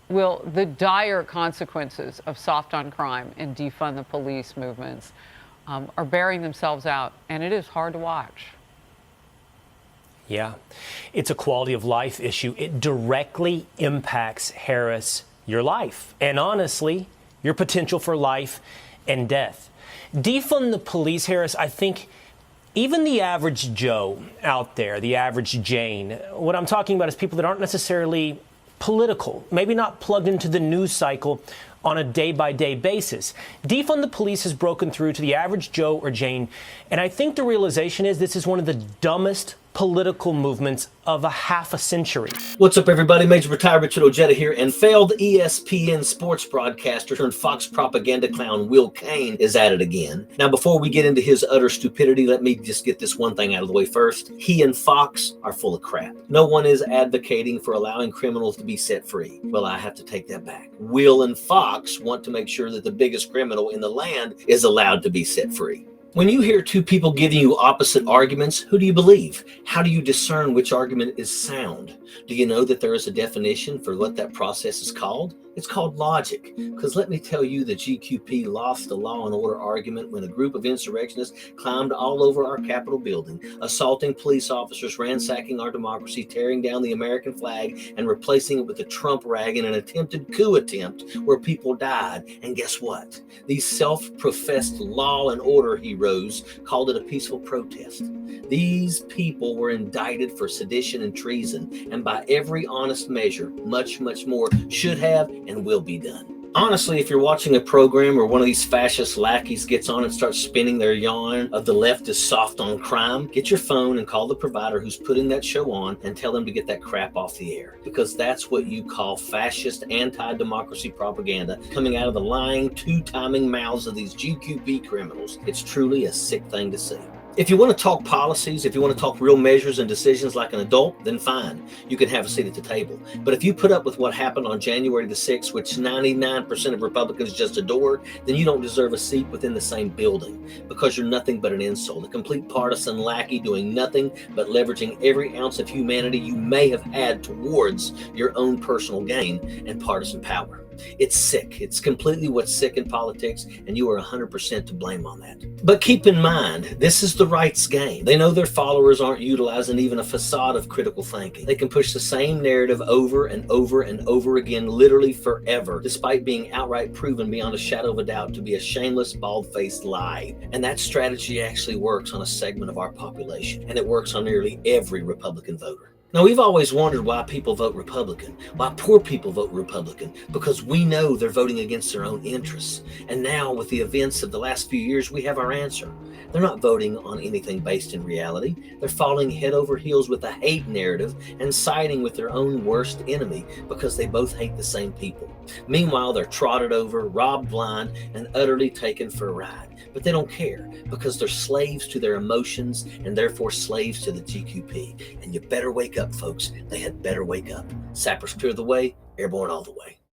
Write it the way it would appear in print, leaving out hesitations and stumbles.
Will, the dire consequences of soft on crime and defund the police movements are bearing themselves out, and it is hard to watch. Yeah, it's a quality of life issue. It directly impacts, Harris, your life, and honestly, your potential for life and death. Defund the police, Harris, I think even the average Joe out there, the average Jane, what I'm talking about is people that aren't necessarily political, maybe not plugged into the news cycle on a day-by-day basis. Defund the police has broken through to the average Joe or Jane, and I think the realization is this is one of the dumbest political movements of a half a century. What's up, everybody? Major Retired Richard Ojeda here, and failed ESPN sports broadcaster turned Fox propaganda clown Will Cain is at it again. Now, before we get into his utter stupidity, let me just get this one thing out of the way first. He and Fox are full of crap. No one is advocating for allowing criminals to be set free. Well, I have to take that back. Will and Fox want to make sure that the biggest criminal in the land is allowed to be set free. When you hear two people giving you opposite arguments, who do you believe? How do you discern which argument is sound? Do you know that there is a definition for what that process is called? It's called logic. Because let me tell you, the GQP lost the law and order argument when a group of insurrectionists climbed all over our Capitol building, assaulting police officers, ransacking our democracy, tearing down the American flag, and replacing it with a Trump rag in an attempted coup attempt where people died. And guess what? These self-professed law and order heroes called it a peaceful protest. These people were indicted for sedition and treason, and by every honest measure, much, much more should have and will be done. Honestly, if you're watching a program where one of these fascist lackeys gets on and starts spinning their yarn of the left is soft on crime, get your phone and call the provider who's putting that show on and tell them to get that crap off the air. Because that's what you call fascist, anti-democracy propaganda coming out of the lying, two-timing mouths of these GQP criminals. It's truly a sick thing to see. If you want to talk policies, if you want to talk real measures and decisions like an adult, then fine, you can have a seat at the table. But if you put up with what happened on January the 6th, which 99% of Republicans just adore, then you don't deserve a seat within the same building because you're nothing but an insult, a complete partisan lackey doing nothing but leveraging every ounce of humanity you may have had towards your own personal gain and partisan power. It's sick. It's completely what's sick in politics, and you are 100% to blame on that. But keep in mind, this is the right's game. They know their followers aren't utilizing even a facade of critical thinking. They can push the same narrative over and over and over again, literally forever, despite being outright proven beyond a shadow of a doubt to be a shameless, bald-faced lie. And that strategy actually works on a segment of our population, and it works on nearly every Republican voter. Now, we've always wondered why people vote Republican, why poor people vote Republican, because we know they're voting against their own interests. And now, with the events of the last few years, we have our answer. They're not voting on anything based in reality. They're falling head over heels with the hate narrative and siding with their own worst enemy because they both hate the same people. Meanwhile, they're trotted over, robbed blind, and utterly taken for a ride. But they don't care because they're slaves to their emotions and therefore slaves to the GQP. And you better wake up, folks. They had better wake up. Sappers clear the way, airborne all the way.